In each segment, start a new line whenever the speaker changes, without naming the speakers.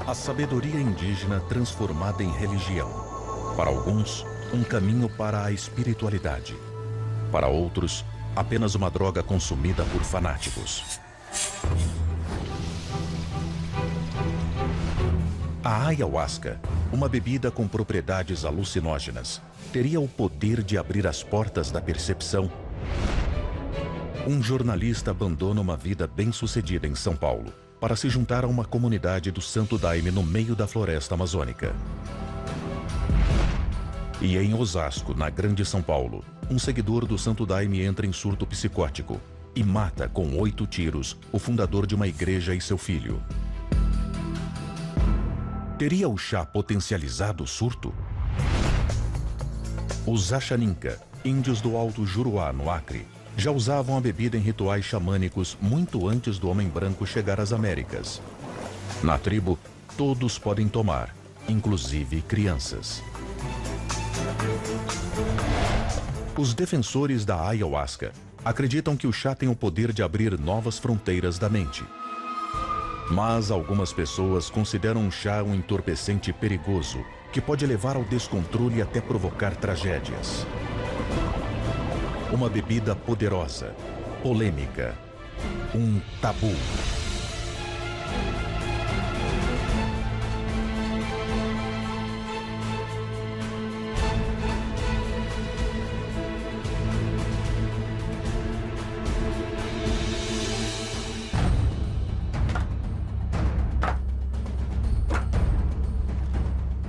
A sabedoria indígena transformada em religião. Para alguns, um caminho para a espiritualidade. Para outros, apenas uma droga consumida por fanáticos. A ayahuasca, uma bebida com propriedades alucinógenas, teria o poder de abrir as portas da percepção. Um jornalista abandona uma vida bem-sucedida em São Paulo para se juntar a uma comunidade do Santo Daime no meio da floresta amazônica. E em Osasco, na Grande São Paulo, um seguidor do Santo Daime entra em surto psicótico e mata com 8 tiros o fundador de uma igreja e seu filho. Teria o chá potencializado o surto? Os Axaninca, índios do Alto Juruá, no Acre, já usavam a bebida em rituais xamânicos muito antes do homem branco chegar às Américas. Na tribo, todos podem tomar, inclusive crianças. Os defensores da ayahuasca acreditam que o chá tem o poder de abrir novas fronteiras da mente. Mas algumas pessoas consideram o chá um entorpecente perigoso que pode levar ao descontrole e até provocar tragédias. Uma bebida poderosa, polêmica, um tabu.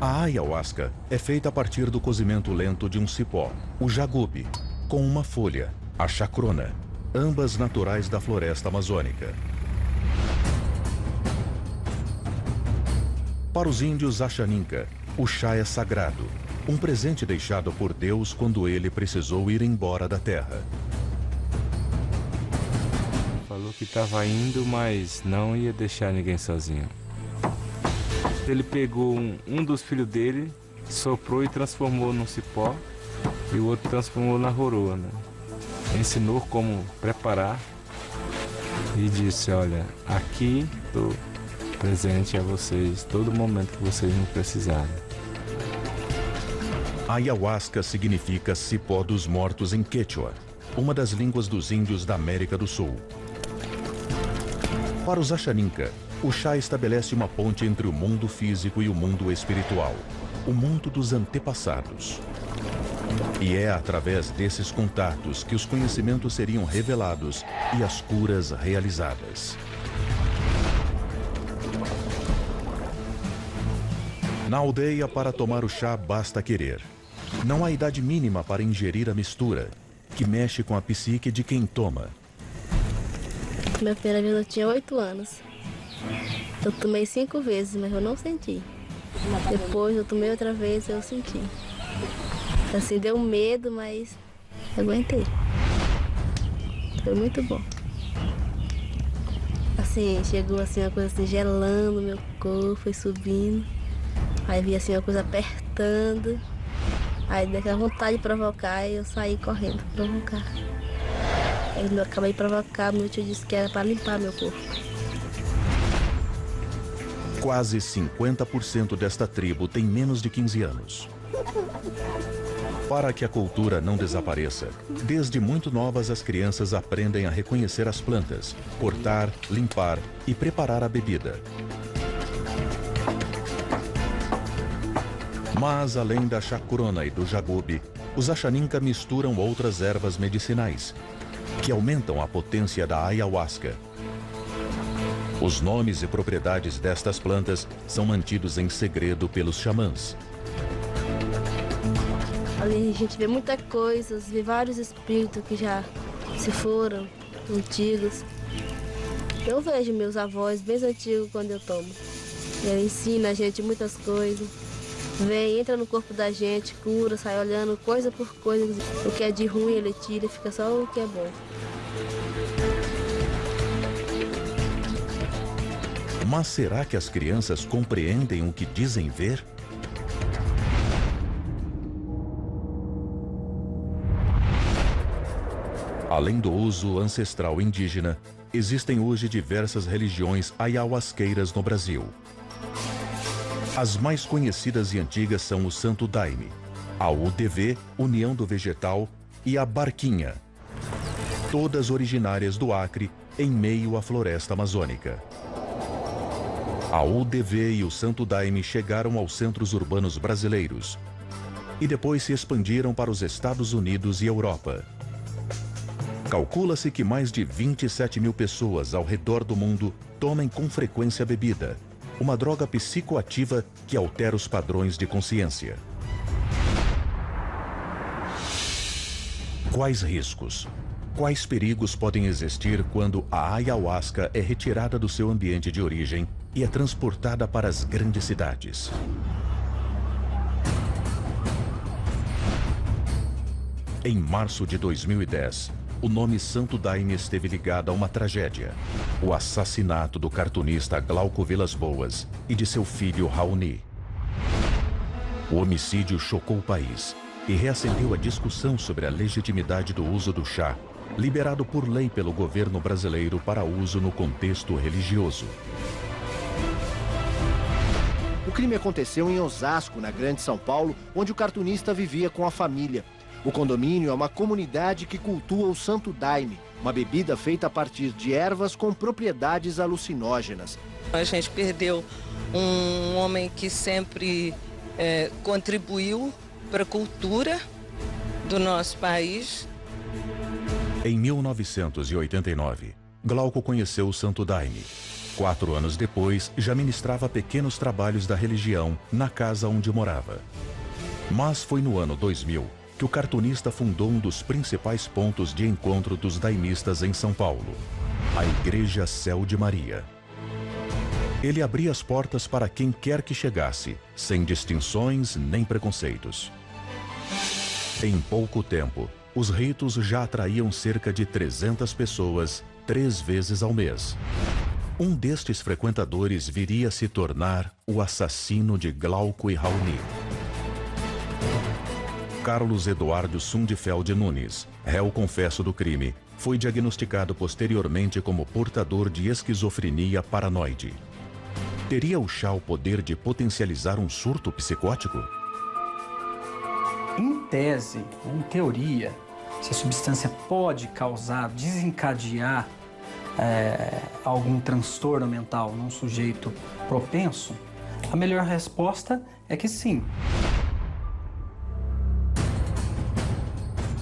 A ayahuasca é feita a partir do cozimento lento de um cipó, o jagube, com uma folha, a chacrona, ambas naturais da floresta amazônica. Para os índios Axaninca, o chá é sagrado, um presente deixado por Deus quando ele precisou ir embora da terra.
Falou que estava indo, mas não ia deixar ninguém sozinho. Ele pegou um dos filhos dele, soprou e transformou num cipó, e o outro transformou na roroa, né? Ensinou como preparar e disse: olha, aqui estou presente a vocês todo momento que vocês me precisarem.
Ayahuasca significa cipó dos mortos em Quechua, uma das línguas dos índios da América do Sul. Para os Axaninca, o chá estabelece uma ponte entre o mundo físico e o mundo espiritual, o mundo dos antepassados. E é através desses contatos que os conhecimentos seriam revelados e as curas realizadas. Na aldeia, para tomar o chá, basta querer. Não há idade mínima para ingerir a mistura, que mexe com a psique de quem toma.
Minha primeira vez eu tinha 8 anos. Eu tomei 5 vezes, mas eu não senti. Depois eu tomei outra vez, eu senti. Assim, deu medo, mas aguentei. Foi muito bom. Assim, chegou assim uma coisa assim, gelando meu corpo, foi subindo. Aí vi assim uma coisa apertando. Aí deu aquela vontade de provocar e eu saí correndo pra provocar. Aí eu acabei de provocar, meu tio disse que era para limpar meu corpo.
Quase 50% desta tribo tem menos de 15 anos. Para que a cultura não desapareça, desde muito novas as crianças aprendem a reconhecer as plantas, cortar, limpar e preparar a bebida. Mas além da chacrona e do jagube, os Axaninca misturam outras ervas medicinais, que aumentam a potência da ayahuasca. Os nomes e propriedades destas plantas são mantidos em segredo pelos xamãs.
Ali a gente vê muita coisa, vê vários espíritos que já se foram, antigos. Eu vejo meus avós bem antigos quando eu tomo. Ele ensina a gente muitas coisas. Vem, entra no corpo da gente, cura, sai olhando coisa por coisa. O que é de ruim ele tira, fica só o que é bom.
Mas será que as crianças compreendem o que dizem ver? Além do uso ancestral indígena, existem hoje diversas religiões ayahuasqueiras no Brasil. As mais conhecidas e antigas são o Santo Daime, a UDV, União do Vegetal, e a Barquinha, todas originárias do Acre, em meio à floresta amazônica. A UDV e o Santo Daime chegaram aos centros urbanos brasileiros e depois se expandiram para os Estados Unidos e Europa. Calcula-se que mais de 27 mil pessoas ao redor do mundo tomem com frequência a bebida, uma droga psicoativa que altera os padrões de consciência. Quais riscos? Quais perigos podem existir quando a ayahuasca é retirada do seu ambiente de origem e é transportada para as grandes cidades? Em março de 2010, o nome Santo Daime esteve ligado a uma tragédia: o assassinato do cartunista Glauco Vilas Boas e de seu filho Raoni. O homicídio chocou o país e reacendeu a discussão sobre a legitimidade do uso do chá, liberado por lei pelo governo brasileiro para uso no contexto religioso.
O crime aconteceu em Osasco, na Grande São Paulo, onde o cartunista vivia com a família. O condomínio é uma comunidade que cultua o Santo Daime, uma bebida feita a partir de ervas com propriedades alucinógenas.
A gente perdeu um homem que sempre contribuiu para a cultura do nosso país.
Em 1989, Glauco conheceu o Santo Daime. 4 anos depois, já ministrava pequenos trabalhos da religião na casa onde morava. Mas foi no ano 2000 que o cartunista fundou um dos principais pontos de encontro dos daimistas em São Paulo, a Igreja Céu de Maria. Ele abria as portas para quem quer que chegasse, sem distinções nem preconceitos. Em pouco tempo, os ritos já atraíam cerca de 300 pessoas 3 vezes ao mês. Um destes frequentadores viria a se tornar o assassino de Glauco e Raoni. Carlos Eduardo Sundfeld Nunes, réu confesso do crime, foi diagnosticado posteriormente como portador de esquizofrenia paranoide. Teria o chá o poder de potencializar um surto psicótico?
Em tese, em teoria, se a substância pode causar, desencadear algum transtorno mental num sujeito propenso, a melhor resposta é que sim.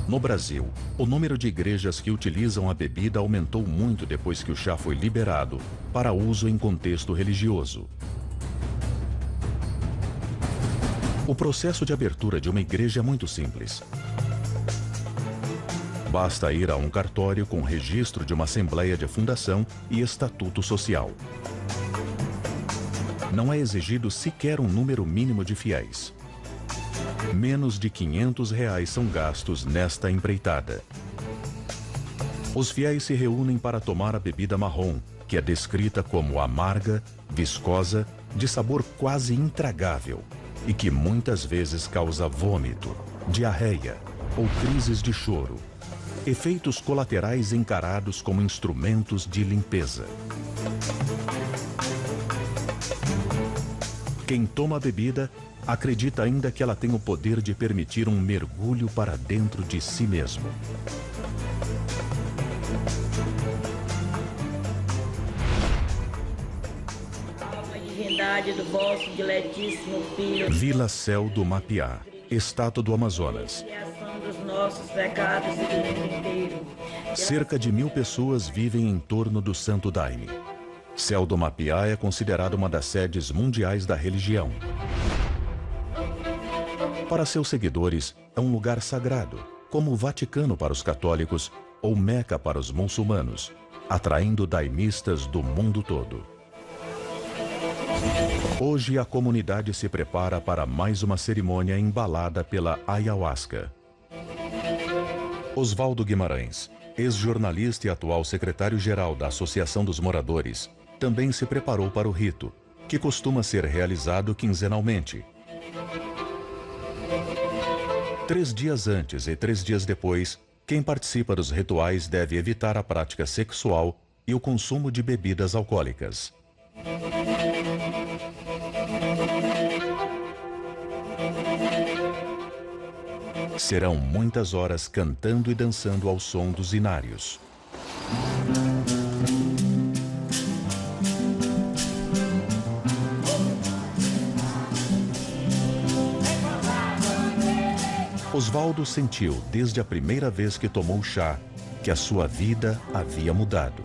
No Brasil, o número de igrejas que utilizam a bebida aumentou muito depois que o chá foi liberado para uso em contexto religioso. O processo de abertura de uma igreja é muito simples. Basta ir a um cartório com registro de uma assembleia de fundação e estatuto social. Não é exigido sequer um número mínimo de fiéis. Menos de R$500 são gastos nesta empreitada. Os fiéis se reúnem para tomar a bebida marrom, que é descrita como amarga, viscosa, de sabor quase intragável e que muitas vezes causa vômito, diarreia ou crises de choro, efeitos colaterais encarados como instrumentos de limpeza. Quem toma a bebida acredita ainda que ela tem o poder de permitir um mergulho para dentro de si mesmo.
A divindade do vosso diletíssimo Filho,
Vila Céu do Mapiá, estado do Amazonas.
expiação dos nossos pecados e do mundo inteiro.
Cerca de 1000 pessoas vivem em torno do Santo Daime. Céu do Mapiá é considerado uma das sedes mundiais da religião. Para seus seguidores, é um lugar sagrado, como o Vaticano para os católicos ou Meca para os muçulmanos, atraindo daimistas do mundo todo. Hoje a comunidade se prepara para mais uma cerimônia embalada pela ayahuasca. Oswaldo Guimarães, ex-jornalista e atual secretário-geral da Associação dos Moradores, também se preparou para o rito, que costuma ser realizado quinzenalmente. 3 dias antes e 3 dias depois, quem participa dos rituais deve evitar a prática sexual e o consumo de bebidas alcoólicas. Serão muitas horas cantando e dançando ao som dos inários. Oswaldo sentiu, desde a primeira vez que tomou chá, que a sua vida havia mudado.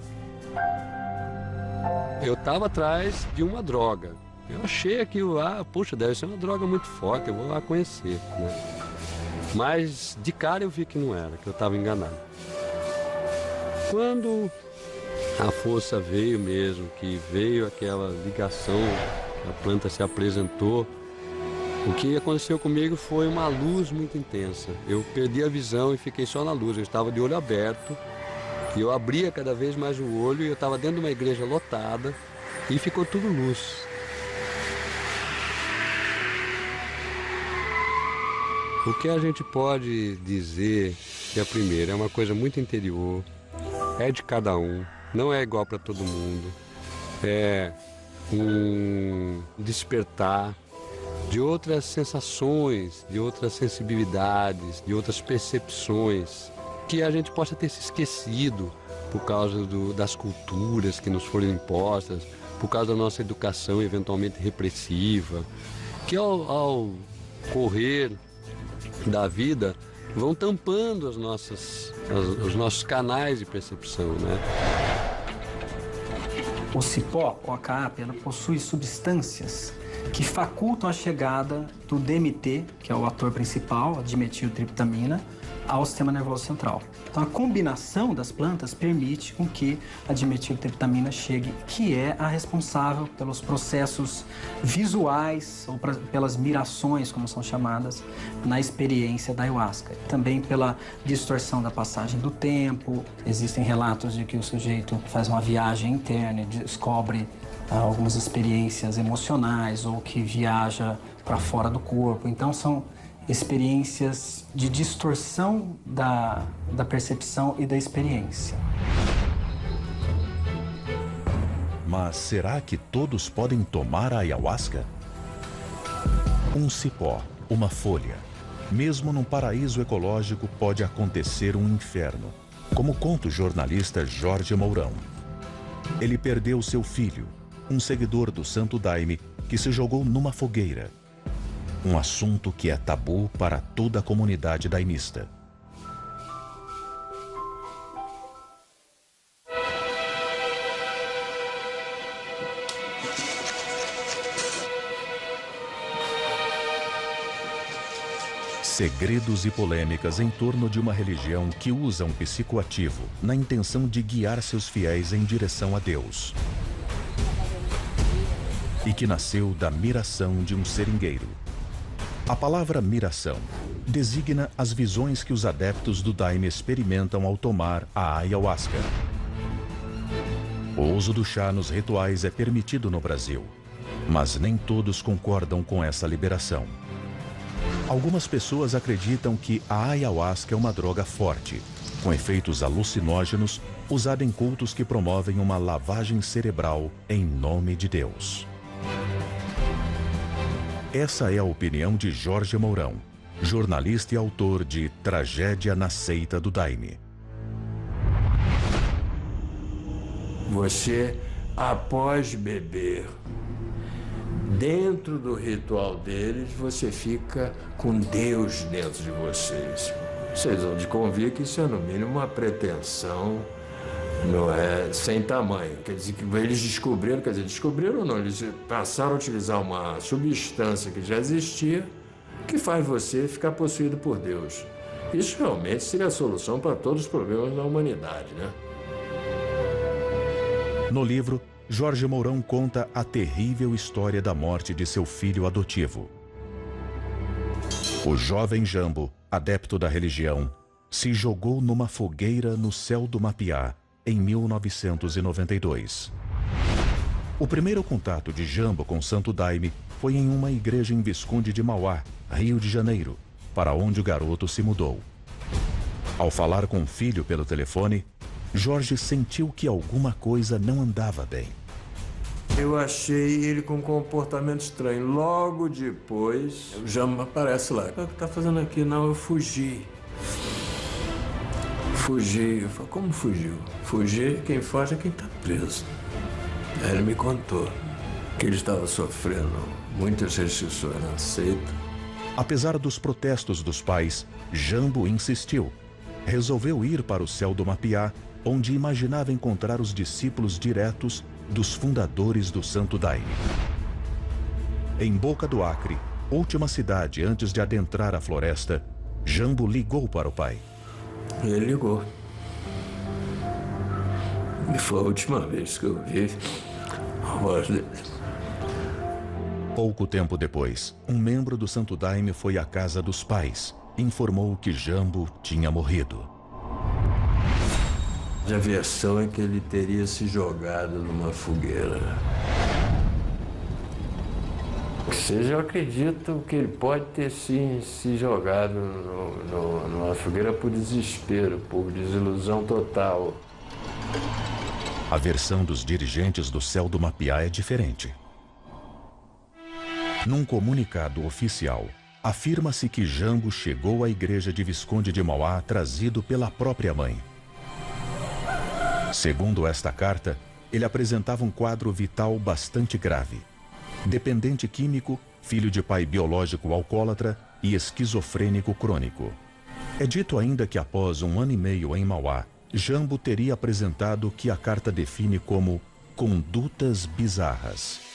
Eu estava atrás de uma droga. Eu achei aquilo lá, puxa, deve ser uma droga muito forte, eu vou lá conhecer, né? Mas de cara eu vi que não era, que eu estava enganado. Quando a força veio mesmo, que veio aquela ligação, a planta se apresentou, o que aconteceu comigo foi uma luz muito intensa. Eu perdi a visão e fiquei só na luz. Eu estava de olho aberto e eu abria cada vez mais o olho e eu estava dentro de uma igreja lotada e ficou tudo luz. O que a gente pode dizer que primeiro é uma coisa muito interior, é de cada um, não é igual para todo mundo, é um despertar de outras sensações, de outras sensibilidades, de outras percepções, que a gente possa ter se esquecido por causa das culturas que nos foram impostas, por causa da nossa educação eventualmente repressiva, que ao correr da vida vão tampando os nossos canais de percepção, né?
O cipó, ou a CAAP, ela possui substâncias que facultam a chegada do DMT, que é o ator principal, a dimetiltriptamina, ao sistema nervoso central. Então, a combinação das plantas permite com que a dimetiltriptamina chegue, que é a responsável pelos processos visuais ou pelas mirações, como são chamadas, na experiência da ayahuasca. Também pela distorção da passagem do tempo. Existem relatos de que o sujeito faz uma viagem interna e descobre algumas experiências emocionais ou que viaja para fora do corpo. Então, são experiências de distorção da percepção e da experiência.
Mas será que todos podem tomar a ayahuasca? Um cipó, uma folha. Mesmo num paraíso ecológico pode acontecer um inferno, como conta o jornalista Jorge Mourão. Ele perdeu seu filho, um seguidor do Santo Daime, que se jogou numa fogueira. Um assunto que é tabu para toda a comunidade daimista. Segredos e polêmicas em torno de uma religião que usa um psicoativo na intenção de guiar seus fiéis em direção a Deus. E que nasceu da miração de um seringueiro. A palavra miração designa as visões que os adeptos do Daime experimentam ao tomar a ayahuasca. O uso do chá nos rituais é permitido no Brasil, mas nem todos concordam com essa liberação. Algumas pessoas acreditam que a ayahuasca é uma droga forte, com efeitos alucinógenos, usada em cultos que promovem uma lavagem cerebral em nome de Deus. Essa é a opinião de Jorge Mourão, jornalista e autor de Tragédia na Seita do Daime.
Você, após beber, dentro do ritual deles, você fica com Deus dentro de vocês. Vocês vão de convir que isso é, no mínimo, uma pretensão, não é, sem tamanho. Quer dizer, que eles descobriram ou não, eles passaram a utilizar uma substância que já existia, que faz você ficar possuído por Deus. Isso realmente seria a solução para todos os problemas da humanidade, né?
No livro, Jorge Mourão conta a terrível história da morte de seu filho adotivo. O jovem Jambo, adepto da religião, se jogou numa fogueira no céu do Mapiá, em 1992. O primeiro contato de Jambo com Santo Daime foi em uma igreja em Visconde de Mauá, Rio de Janeiro, para onde o garoto se mudou. Ao falar com o filho pelo telefone, Jorge sentiu que alguma coisa não andava bem.
Eu achei ele com um comportamento estranho. Logo depois, o Jambo aparece lá. O que tá fazendo aqui? Não, eu fugi. Fugi. Eu falei, como fugiu? Fugir, quem foge é quem tá preso. Aí ele me contou que ele estava sofrendo muitas restrições na seita.
Apesar dos protestos dos pais, Jambo insistiu. Resolveu ir para o céu do Mapiá, onde imaginava encontrar os discípulos diretos dos fundadores do Santo Daime. Em Boca do Acre, última cidade antes de adentrar a floresta, Jambo ligou para o pai.
Ele ligou. E foi a última vez que eu vi a voz dele.
Pouco tempo depois, um membro do Santo Daime foi à casa dos pais e informou que Jambo tinha morrido.
A versão é que ele teria se jogado numa fogueira. Ou seja, eu acredito que ele pode ter sim se jogado numa fogueira por desespero, por desilusão total.
A versão dos dirigentes do céu do Mapiá é diferente. Num comunicado oficial, afirma-se que Jambo chegou à igreja de Visconde de Mauá trazido pela própria mãe. Segundo esta carta, ele apresentava um quadro vital bastante grave. Dependente químico, filho de pai biológico alcoólatra e esquizofrênico crônico. É dito ainda que após 1 ano e meio em Mauá, Jambo teria apresentado o que a carta define como condutas bizarras.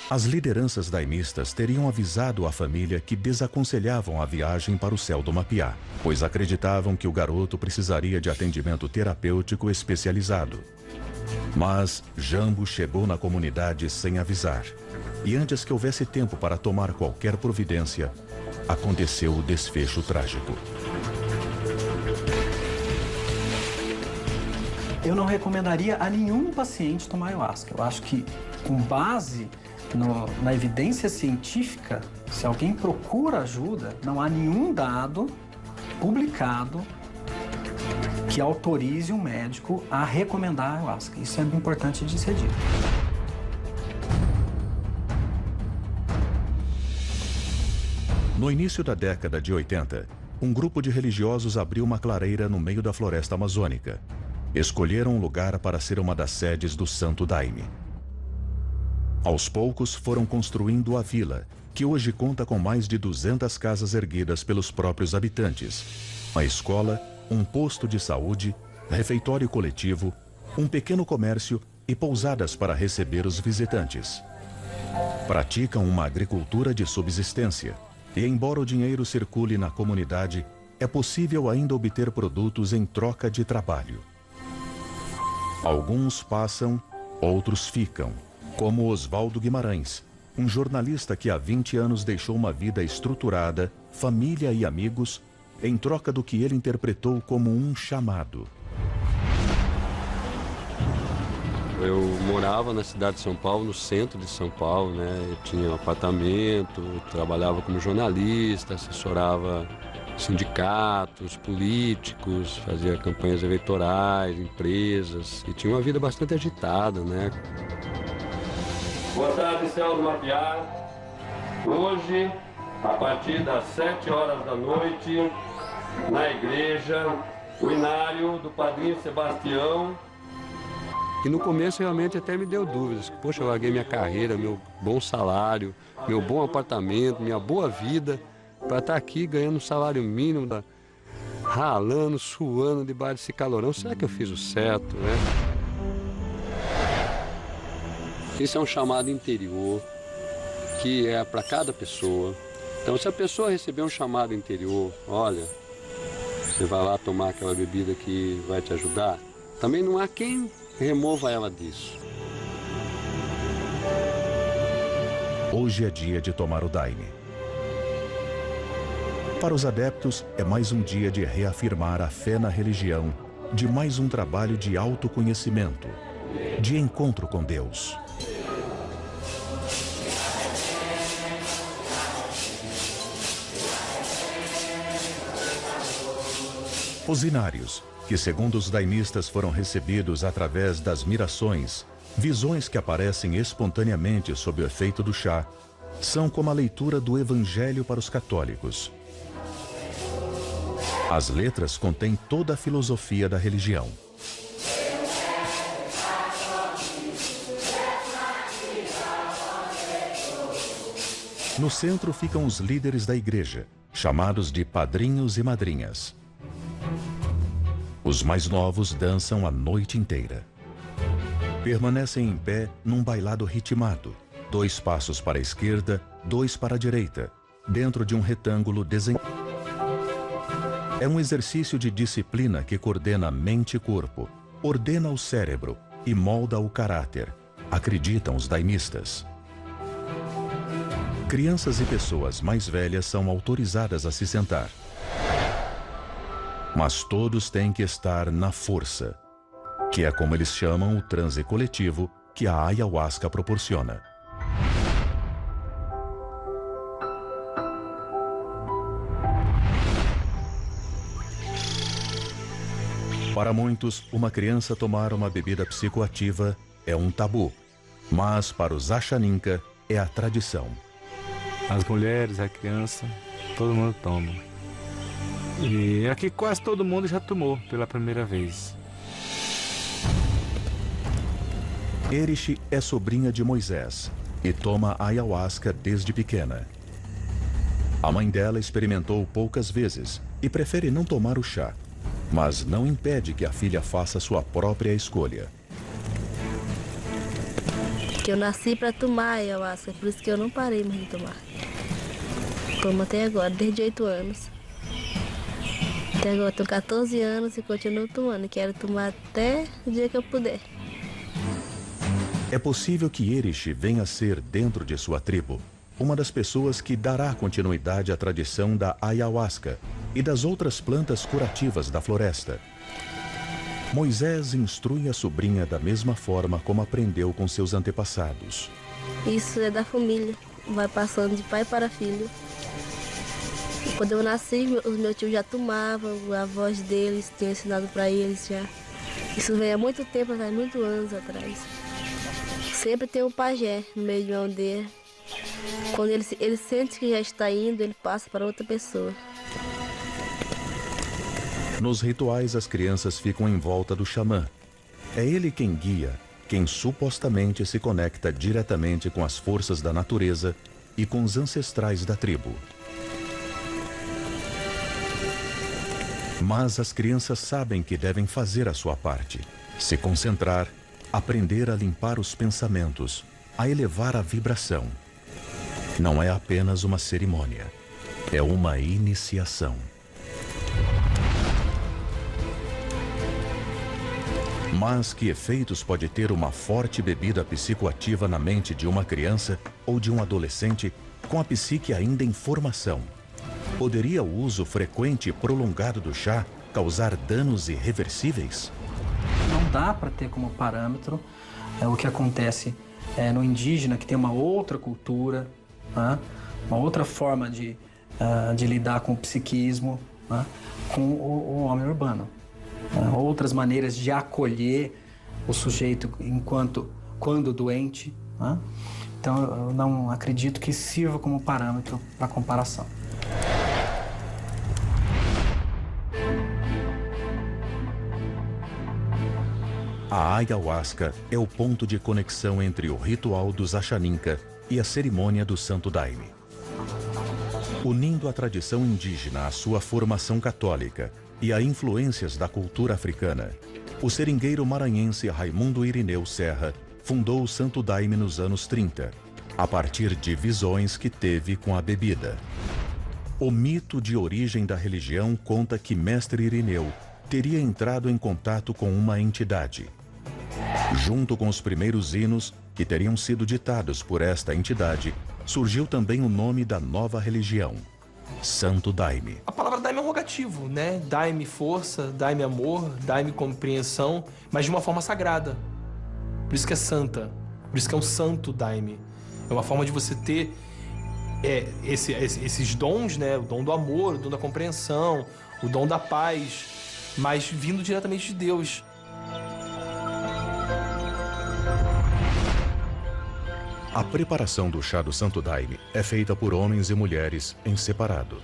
As lideranças daimistas teriam avisado a família que desaconselhavam a viagem para o céu do Mapiá, pois acreditavam que o garoto precisaria de atendimento terapêutico especializado. Mas Jambo chegou na comunidade sem avisar. E antes que houvesse tempo para tomar qualquer providência, aconteceu o desfecho trágico.
Eu não recomendaria a nenhum paciente tomar ayahuasca. Eu acho que, com base na evidência científica, se alguém procura ajuda, não há nenhum dado publicado que autorize um médico a recomendar a ayahuasca. Isso é importante de ser dito.
No início da década de 80, um grupo de religiosos abriu uma clareira no meio da floresta amazônica. Escolheram um lugar para ser uma das sedes do Santo Daime. Aos poucos foram construindo a vila, que hoje conta com mais de 200 casas erguidas pelos próprios habitantes, uma escola, um posto de saúde, refeitório coletivo, um pequeno comércio e pousadas para receber os visitantes. Praticam uma agricultura de subsistência e, embora o dinheiro circule na comunidade, é possível ainda obter produtos em troca de trabalho. Alguns passam, outros ficam, como Oswaldo Guimarães, um jornalista que há 20 anos deixou uma vida estruturada, família e amigos, em troca do que ele interpretou como um chamado.
Eu morava na cidade de São Paulo, no centro de São Paulo, né? Eu tinha um apartamento, trabalhava como jornalista, assessorava sindicatos, políticos, fazia campanhas eleitorais, empresas, e tinha uma vida bastante agitada, né?
Boa tarde, céu do Mapiá. Hoje, a partir das 7 horas da noite, na igreja, o inário do Padrinho Sebastião.
E no começo realmente até me deu dúvidas. Poxa, eu larguei minha carreira, meu bom salário, meu bom apartamento, minha boa vida, para estar aqui ganhando um salário mínimo, ralando, suando debaixo desse calorão. Será que eu fiz o certo, né? Esse é um chamado interior, que é para cada pessoa. Então, se a pessoa receber um chamado interior, olha, você vai lá tomar aquela bebida que vai te ajudar, também não há quem remova ela disso.
Hoje é dia de tomar o Daime. Para os adeptos, é mais um dia de reafirmar a fé na religião, de mais um trabalho de autoconhecimento, de encontro com Deus. Os inários, que segundo os daimistas foram recebidos através das mirações, Visões que aparecem espontaneamente sob o efeito do chá são como a leitura do Evangelho para os católicos. As letras contêm toda a filosofia da religião. No centro ficam os líderes da igreja, chamados de padrinhos e madrinhas. Os mais novos dançam a noite inteira. Permanecem em pé num bailado ritmado, 2 passos para a esquerda, 2 para a direita, dentro de um retângulo desenhado. É um exercício de disciplina que coordena mente e corpo, ordena o cérebro e molda o caráter, acreditam os daimistas. Crianças e pessoas mais velhas são autorizadas a se sentar. Mas todos têm que estar na força, que é como eles chamam o transe coletivo que a ayahuasca proporciona. Para muitos, uma criança tomar uma bebida psicoativa é um tabu, mas para os Achaninka é a tradição.
As mulheres, a criança, todo mundo toma. E aqui quase todo mundo já tomou pela primeira vez.
Eriche é sobrinha de Moisés e toma ayahuasca desde pequena. A mãe dela experimentou poucas vezes e prefere não tomar o chá, mas não impede que a filha faça sua própria escolha.
Eu nasci para tomar ayahuasca, por isso que eu não parei mais de tomar. Tomo até agora, desde 8 anos. Até agora eu tenho 14 anos e continuo tomando. Quero tomar até o dia que eu puder.
É possível que Eriche venha a ser, dentro de sua tribo, uma das pessoas que dará continuidade à tradição da ayahuasca e das outras plantas curativas da floresta. Moisés instrui a sobrinha da mesma forma como aprendeu com seus antepassados.
Isso é da família, vai passando de pai para filho. Quando eu nasci, os meus tios já tomavam, a avós deles tinha ensinado para eles já. Isso vem há muito tempo atrás, muitos anos atrás. Sempre tem um pajé no meio de uma aldeia. Quando ele sente que já está indo, ele passa para outra pessoa.
Nos rituais, as crianças ficam em volta do xamã. É ele quem guia, quem supostamente se conecta diretamente com as forças da natureza e com os ancestrais da tribo. Mas as crianças sabem que devem fazer a sua parte, se concentrar, aprender a limpar os pensamentos, a elevar a vibração. Não é apenas uma cerimônia, é uma iniciação. Mas que efeitos pode ter uma forte bebida psicoativa na mente de uma criança ou de um adolescente com a psique ainda em formação? Poderia o uso frequente e prolongado do chá causar danos irreversíveis?
Não dá para ter como parâmetro o que acontece no indígena, que tem uma outra cultura, né? Uma outra forma de lidar com o psiquismo, né? Com o homem urbano. Outras maneiras de acolher o sujeito quando doente, né? Então eu não acredito que sirva como parâmetro para comparação.
A ayahuasca é o ponto de conexão entre o ritual dos Achaninka e a cerimônia do Santo Daime. Unindo a tradição indígena à sua formação católica e a influências da cultura africana, o seringueiro maranhense Raimundo Irineu Serra fundou o Santo Daime nos anos 30, a partir de visões que teve com a bebida. O mito de origem da religião conta que Mestre Irineu teria entrado em contato com uma entidade. Junto com os primeiros hinos que teriam sido ditados por esta entidade, surgiu também o nome da nova religião, Santo Daime.
A palavra Daime é um rogativo, né? Daime força, Daime amor, Daime compreensão, mas de uma forma sagrada. Por isso que é santa, por isso que é um Santo Daime. É uma forma de você ter esses dons, né? O dom do amor, o dom da compreensão, o dom da paz, mas vindo diretamente de Deus.
A preparação do chá do Santo Daime é feita por homens e mulheres em separado.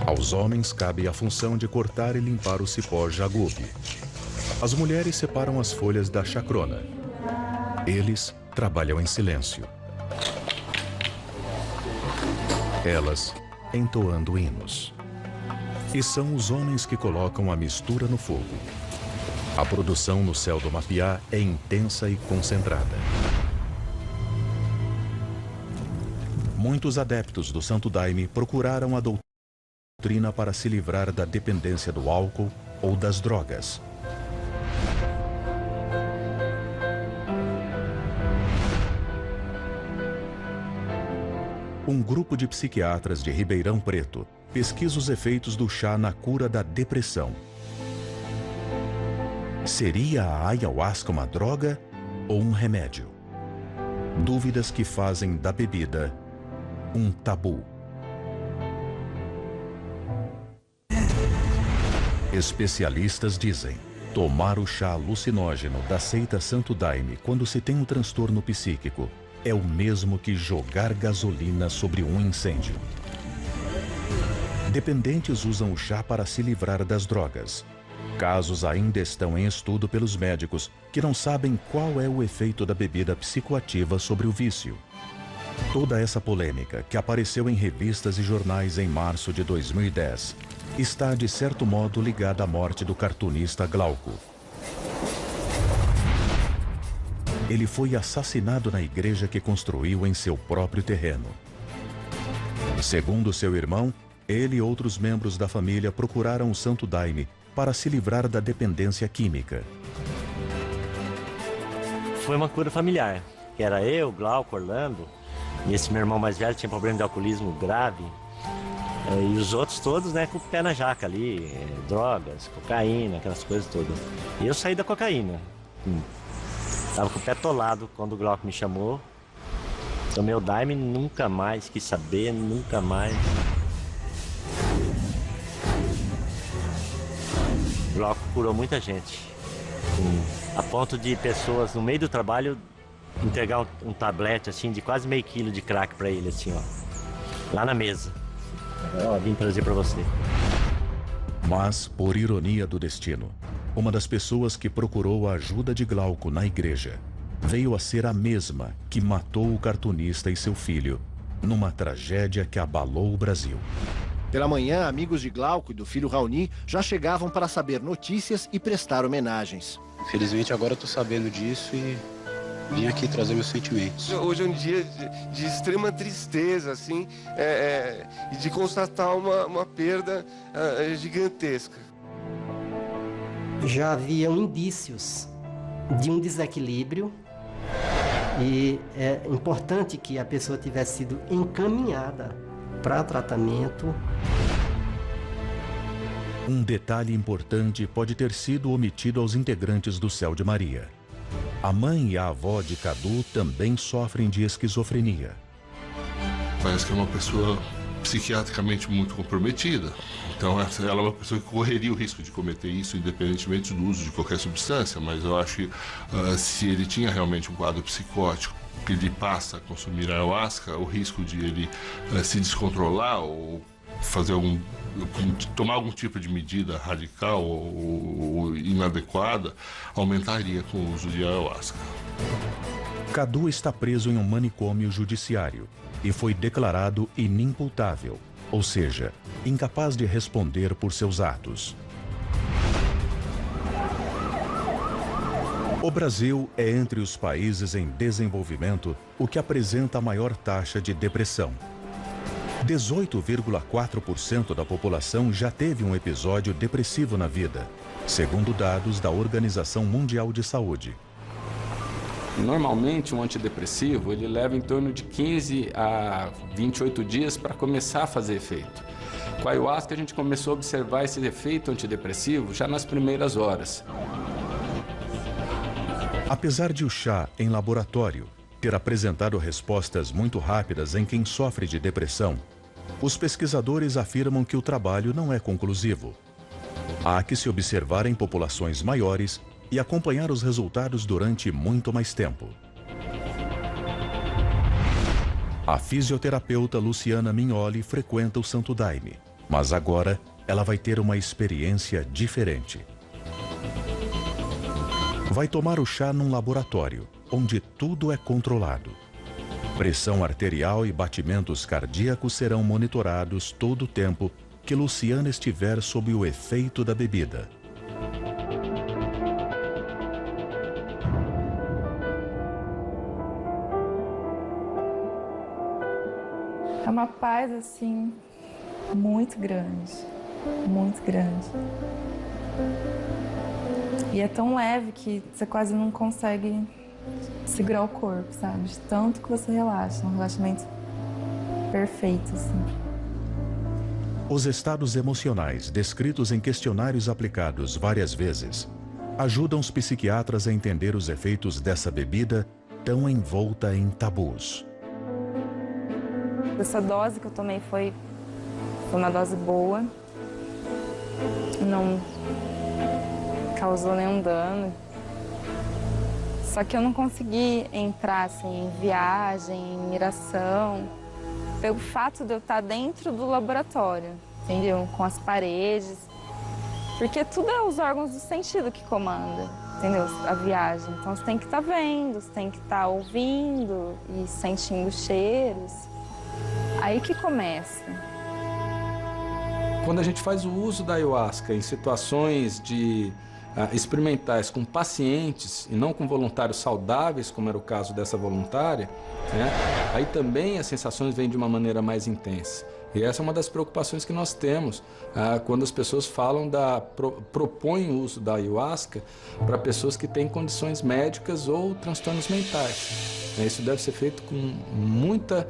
Aos homens cabe a função de cortar e limpar o cipó jagube. As mulheres separam as folhas da chacrona. Eles trabalham em silêncio. Elas entoando hinos. E são os homens que colocam a mistura no fogo. A produção no céu do Mapiá é intensa e concentrada. Muitos adeptos do Santo Daime procuraram a doutrina para se livrar da dependência do álcool ou das drogas. Um grupo de psiquiatras de Ribeirão Preto pesquisa os efeitos do chá na cura da depressão. Seria a ayahuasca uma droga ou um remédio? Dúvidas que fazem da bebida um tabu. Especialistas dizem: tomar o chá alucinógeno da seita Santo Daime quando se tem um transtorno psíquico é o mesmo que jogar gasolina sobre um incêndio. Dependentes usam o chá para se livrar das drogas. Casos ainda estão em estudo pelos médicos que não sabem qual é o efeito da bebida psicoativa sobre o vício. Toda essa polêmica, que apareceu em revistas e jornais em março de 2010, está de certo modo ligada à morte do cartunista Glauco. Ele foi assassinado na igreja que construiu em seu próprio terreno. Segundo seu irmão, ele e outros membros da família procuraram o Santo Daime para se livrar da dependência química.
Foi uma cura familiar, que era eu, Glauco, Orlando, e esse meu irmão mais velho tinha problema de alcoolismo grave, e os outros todos, né, com o pé na jaca ali, drogas, cocaína, aquelas coisas todas. E eu saí da cocaína. Tava com o pé atolado quando o Glauco me chamou. Tomei o Daime, nunca mais quis saber, nunca mais. O Glauco curou muita gente, a ponto de pessoas no meio do trabalho entregar um tablete assim de quase meio quilo de crack para ele, assim, ó, lá na mesa. Ó, vim trazer para você.
Mas, por ironia do destino, uma das pessoas que procurou a ajuda de Glauco na igreja veio a ser a mesma que matou o cartunista e seu filho numa tragédia que abalou o Brasil.
Pela manhã, amigos de Glauco e do filho Raoni já chegavam para saber notícias e prestar homenagens.
Infelizmente, agora eu estou sabendo disso e vim aqui trazer meus sentimentos.
Hoje é um dia de extrema tristeza, assim, e de constatar uma perda gigantesca.
Já haviam indícios de um desequilíbrio e é importante que a pessoa tivesse sido encaminhada para tratamento.
Um detalhe importante pode ter sido omitido aos integrantes do Céu de Maria. A mãe e a avó de Cadu também sofrem de esquizofrenia.
Parece que é uma pessoa psiquiatricamente muito comprometida. Então ela é uma pessoa que correria o risco de cometer isso independentemente do uso de qualquer substância, mas eu acho que se ele tinha realmente um quadro psicótico que ele passa a consumir ayahuasca, o risco de ele se descontrolar ou fazer tomar algum tipo de medida radical ou inadequada aumentaria com o uso de ayahuasca.
Cadu está preso em um manicômio judiciário e foi declarado inimputável, ou seja, incapaz de responder por seus atos. O Brasil é entre os países em desenvolvimento o que apresenta a maior taxa de depressão. 18,4% da população já teve um episódio depressivo na vida, segundo dados da Organização Mundial de Saúde.
Normalmente, um antidepressivo ele leva em torno de 15 a 28 dias para começar a fazer efeito. Com a ayahuasca, a gente começou a observar esse efeito antidepressivo já nas primeiras horas.
Apesar de o chá em laboratório ter apresentado respostas muito rápidas em quem sofre de depressão, os pesquisadores afirmam que o trabalho não é conclusivo. Há que se observar em populações maiores e acompanhar os resultados durante muito mais tempo. A fisioterapeuta Luciana Mignoli frequenta o Santo Daime, mas agora ela vai ter uma experiência diferente. Vai tomar o chá num laboratório, onde tudo é controlado. Pressão arterial e batimentos cardíacos serão monitorados todo o tempo que Luciana estiver sob o efeito da bebida.
É uma paz, assim, muito grande, muito grande. E é tão leve que você quase não consegue segurar o corpo, sabe? De tanto que você relaxa, um relaxamento perfeito, assim.
Os estados emocionais descritos em questionários aplicados várias vezes ajudam os psiquiatras a entender os efeitos dessa bebida tão envolta em tabus.
Essa dose que eu tomei foi uma dose boa, não causou nenhum dano. Só que eu não consegui entrar assim, em viagem, em miração, pelo fato de eu estar dentro do laboratório, entendeu? Com as paredes, porque tudo é os órgãos do sentido que comanda, entendeu? A viagem. Então você tem que estar vendo, você tem que estar ouvindo e sentindo cheiros. Aí que começa.
Quando a gente faz o uso da ayahuasca em situações experimentais com pacientes e não com voluntários saudáveis, como era o caso dessa voluntária, né, aí também as sensações vêm de uma maneira mais intensa. E essa é uma das preocupações que nós temos quando as pessoas falam propõem o uso da ayahuasca para pessoas que têm condições médicas ou transtornos mentais. Isso deve ser feito com muita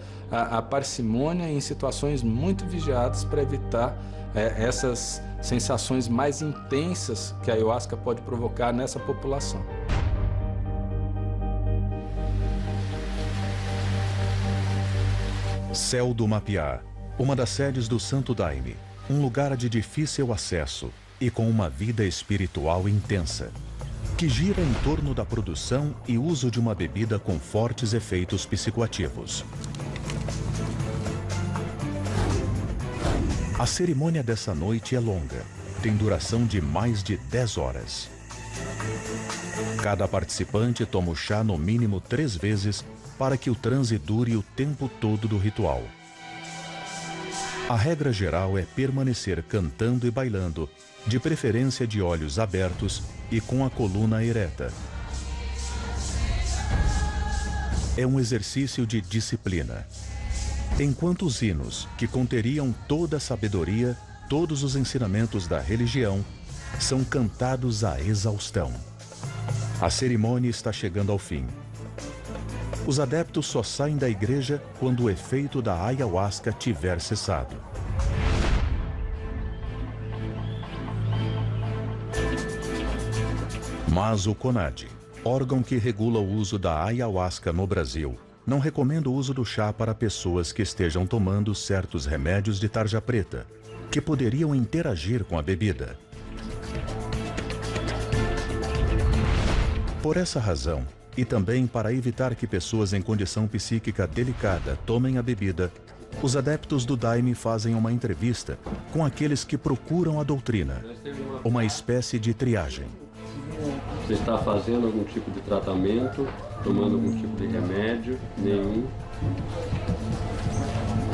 parcimônia em situações muito vigiadas para evitar essas sensações mais intensas que a ayahuasca pode provocar nessa população.
Céu do Mapiá, uma das sedes do Santo Daime, um lugar de difícil acesso e com uma vida espiritual intensa, que gira em torno da produção e uso de uma bebida com fortes efeitos psicoativos. A cerimônia dessa noite é longa, tem duração de mais de 10 horas. Cada participante toma o chá no mínimo 3 vezes para que o transe dure o tempo todo do ritual. A regra geral é permanecer cantando e bailando, de preferência de olhos abertos e com a coluna ereta. É um exercício de disciplina. Enquanto os hinos, que conteriam toda a sabedoria, todos os ensinamentos da religião, são cantados à exaustão. A cerimônia está chegando ao fim. Os adeptos só saem da igreja quando o efeito da ayahuasca tiver cessado. Mas o CONAD, órgão que regula o uso da ayahuasca no Brasil, não recomenda o uso do chá para pessoas que estejam tomando certos remédios de tarja preta, que poderiam interagir com a bebida. Por essa razão, e também para evitar que pessoas em condição psíquica delicada tomem a bebida, os adeptos do Daime fazem uma entrevista com aqueles que procuram a doutrina, uma espécie de triagem.
Você está fazendo algum tipo de tratamento, tomando algum tipo de remédio? Nenhum.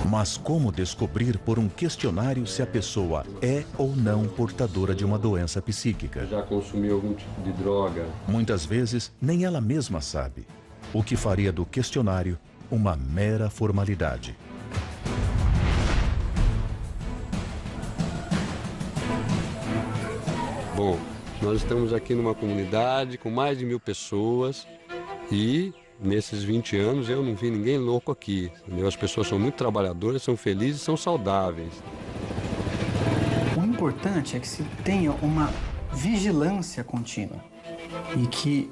Mas como descobrir por um questionário se a pessoa é ou não portadora de uma doença psíquica?
Já consumiu algum tipo de droga?
Muitas vezes, nem ela mesma sabe, o que faria do questionário uma mera formalidade.
Bom, nós estamos aqui numa comunidade com mais de 1000 pessoas e nesses 20 anos eu não vi ninguém louco aqui. Entendeu? As pessoas são muito trabalhadoras, são felizes e são saudáveis.
O importante é que se tenha uma vigilância contínua e que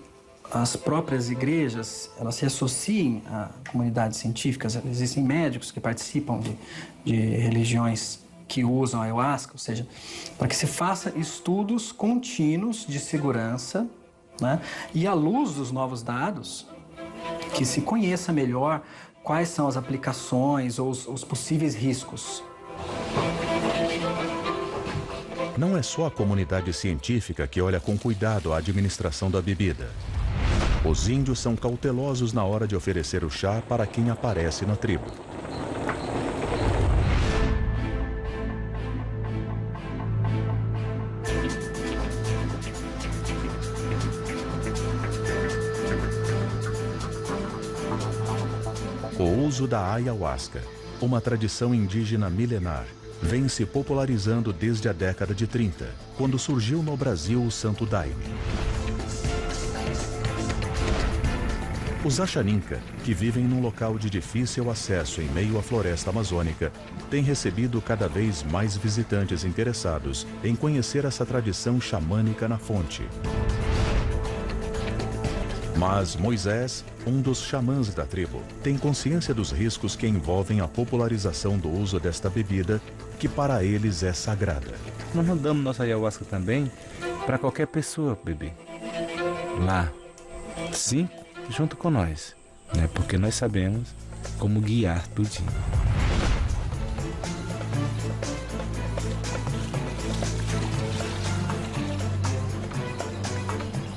as próprias igrejas elas se associem a comunidades científicas. Existem médicos que participam de religiões que usam a ayahuasca, ou seja, para que se faça estudos contínuos de segurança, né? E à luz dos novos dados, que se conheça melhor quais são as aplicações ou os possíveis riscos.
Não é só a comunidade científica que olha com cuidado a administração da bebida. Os índios são cautelosos na hora de oferecer o chá para quem aparece na tribo. O uso da ayahuasca, uma tradição indígena milenar, vem se popularizando desde a década de 30, quando surgiu no Brasil o Santo Daime. Os Achaninka, que vivem num local de difícil acesso em meio à floresta amazônica, têm recebido cada vez mais visitantes interessados em conhecer essa tradição xamânica na fonte. Mas Moisés, um dos xamãs da tribo, tem consciência dos riscos que envolvem a popularização do uso desta bebida, que para eles é sagrada.
Nós não damos nossa ayahuasca também para qualquer pessoa beber. Lá, sim, junto com nós, né? Porque nós sabemos como guiar tudinho.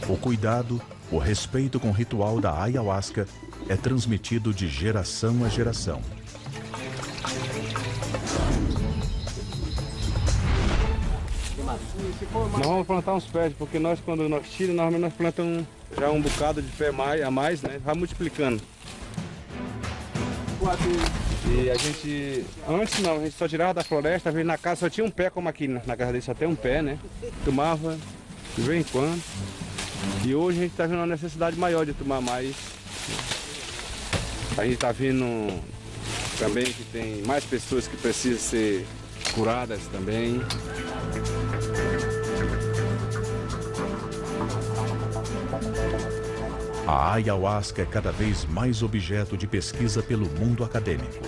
O cuidado, o respeito com o ritual da ayahuasca é transmitido de geração a geração.
Nós vamos plantar uns pés, porque nós, quando nós tiramos, normalmente nós plantamos já um bocado de pé a mais, né? Vai multiplicando. E a gente, antes não, a gente só tirava da floresta, veio na casa, só tinha um pé como aqui, na casa dele só tem um pé, né? Tomava de vez em quando. E hoje a gente está vendo uma necessidade maior de tomar mais. A gente está vendo também que tem mais pessoas que precisam ser curadas também.
A ayahuasca é cada vez mais objeto de pesquisa pelo mundo acadêmico.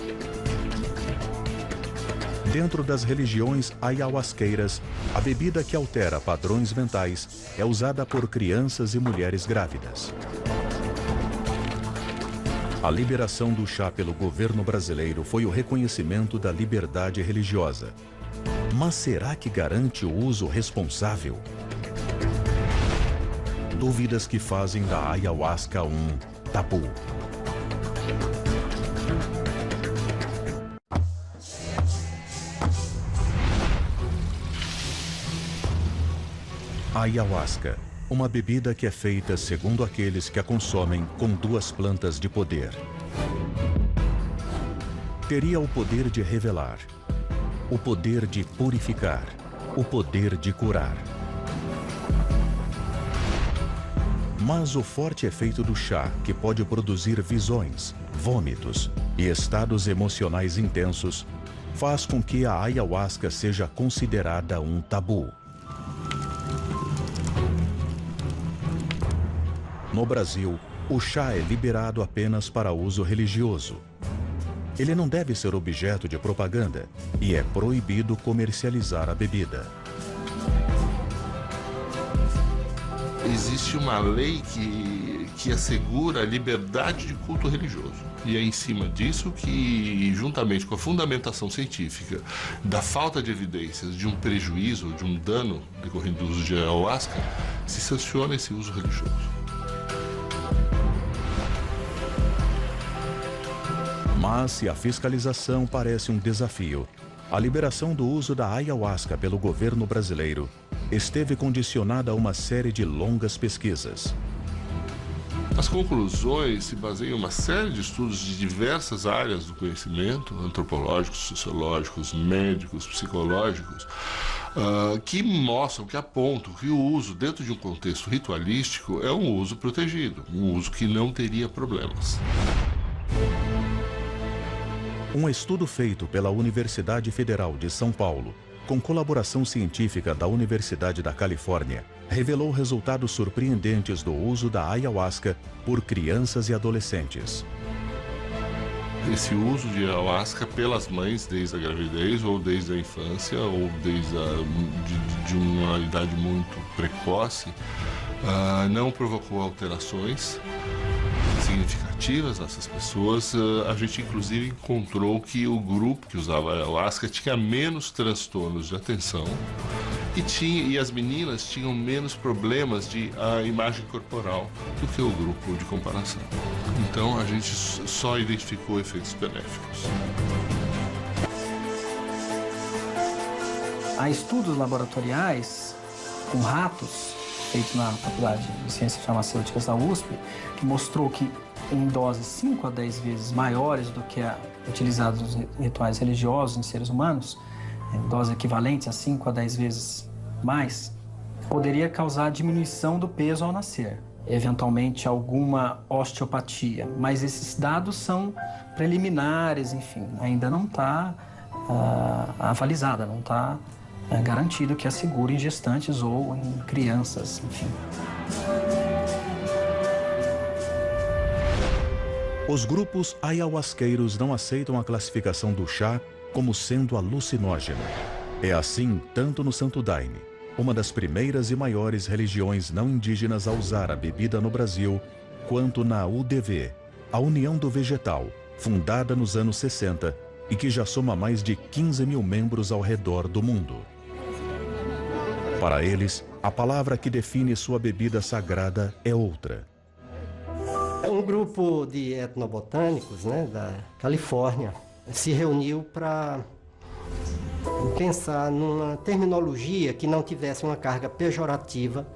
Dentro das religiões ayahuasqueiras, a bebida que altera padrões mentais é usada por crianças e mulheres grávidas. A liberação do chá pelo governo brasileiro foi o reconhecimento da liberdade religiosa. Mas será que garante o uso responsável? Dúvidas que fazem da ayahuasca um tabu. A ayahuasca, uma bebida que é feita, segundo aqueles que a consomem, com duas plantas de poder. Teria o poder de revelar, o poder de purificar, o poder de curar. Mas o forte efeito do chá, que pode produzir visões, vômitos e estados emocionais intensos, faz com que a ayahuasca seja considerada um tabu. No Brasil, o chá é liberado apenas para uso religioso. Ele não deve ser objeto de propaganda e é proibido comercializar a bebida.
Existe uma lei que assegura a liberdade de culto religioso. E é em cima disso que, juntamente com a fundamentação científica da falta de evidências de um prejuízo, de um dano decorrente do uso de ayahuasca, se sanciona esse uso religioso.
Mas se a fiscalização parece um desafio, a liberação do uso da ayahuasca pelo governo brasileiro esteve condicionada a uma série de longas pesquisas.
As conclusões se baseiam em uma série de estudos de diversas áreas do conhecimento, antropológicos, sociológicos, médicos, psicológicos, que mostram, que apontam que o uso dentro de um contexto ritualístico é um uso protegido, um uso que não teria problemas.
Um estudo feito pela Universidade Federal de São Paulo, com colaboração científica da Universidade da Califórnia, revelou resultados surpreendentes do uso da ayahuasca por crianças e adolescentes.
esse uso de ayahuasca pelas mães desde a gravidez ou desde a infância ou desde de uma idade muito precoce, não provocou alterações significativas nessas pessoas. A gente inclusive encontrou que o grupo que usava ayahuasca tinha menos transtornos de atenção e as meninas tinham menos problemas de imagem corporal do que o grupo de comparação. Então a gente só identificou efeitos benéficos.
Há estudos laboratoriais com ratos feitos na Faculdade de Ciências Farmacêuticas da USP, que mostrou que em doses 5 a 10 vezes maiores do que a utilizadas nos rituais religiosos em seres humanos, doses equivalentes a 5 a 10 vezes mais, poderia causar diminuição do peso ao nascer, eventualmente alguma osteopatia. Mas esses dados são preliminares, enfim, ainda não está avalizada, não está garantido que assegure em gestantes ou em crianças, enfim.
Os grupos ayahuasqueiros não aceitam a classificação do chá como sendo alucinógeno. É assim tanto no Santo Daime, uma das primeiras e maiores religiões não indígenas a usar a bebida no Brasil, quanto na UDV, a União do Vegetal, fundada nos anos 60 e que já soma mais de 15 mil membros ao redor do mundo. Para eles, a palavra que define sua bebida sagrada é outra.
Um grupo de etnobotânicos, da Califórnia se reuniu para pensar numa terminologia que não tivesse uma carga pejorativa,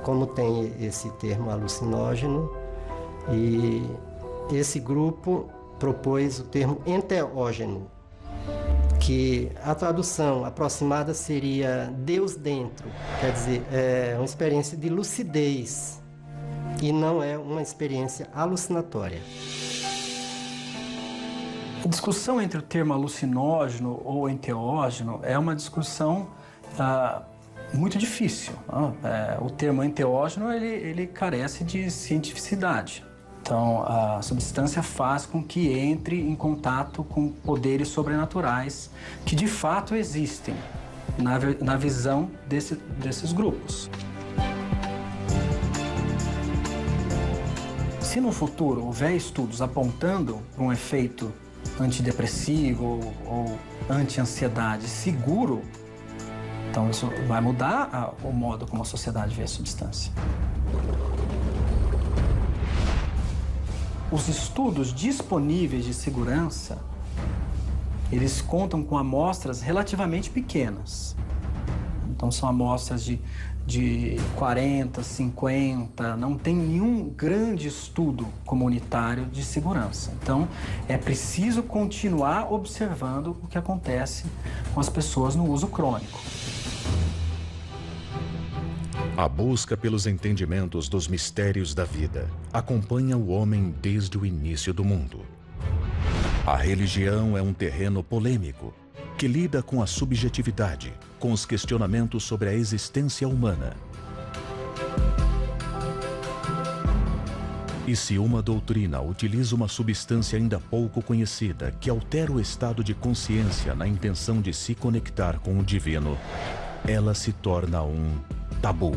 como tem esse termo alucinógeno, e esse grupo propôs o termo enteógeno, que a tradução aproximada seria Deus dentro, quer dizer, é uma experiência de lucidez e não é uma experiência alucinatória.
A discussão entre o termo alucinógeno ou enteógeno é uma discussão muito difícil. O termo enteógeno ele carece de cientificidade. Então, a substância faz com que entre em contato com poderes sobrenaturais que de fato existem na visão desses grupos. Se no futuro houver estudos apontando para um efeito antidepressivo ou anti-ansiedade seguro, então isso vai mudar o modo como a sociedade vê a substância. Os estudos disponíveis de segurança, eles contam com amostras relativamente pequenas. Então são amostras de 40, 50, não tem nenhum grande estudo comunitário de segurança. Então é preciso continuar observando o que acontece com as pessoas no uso crônico.
A busca pelos entendimentos dos mistérios da vida acompanha o homem desde o início do mundo. A religião é um terreno polêmico que lida com a subjetividade, com os questionamentos sobre a existência humana. E se uma doutrina utiliza uma substância ainda pouco conhecida que altera o estado de consciência na intenção de se conectar com o divino, ela se torna um tabu.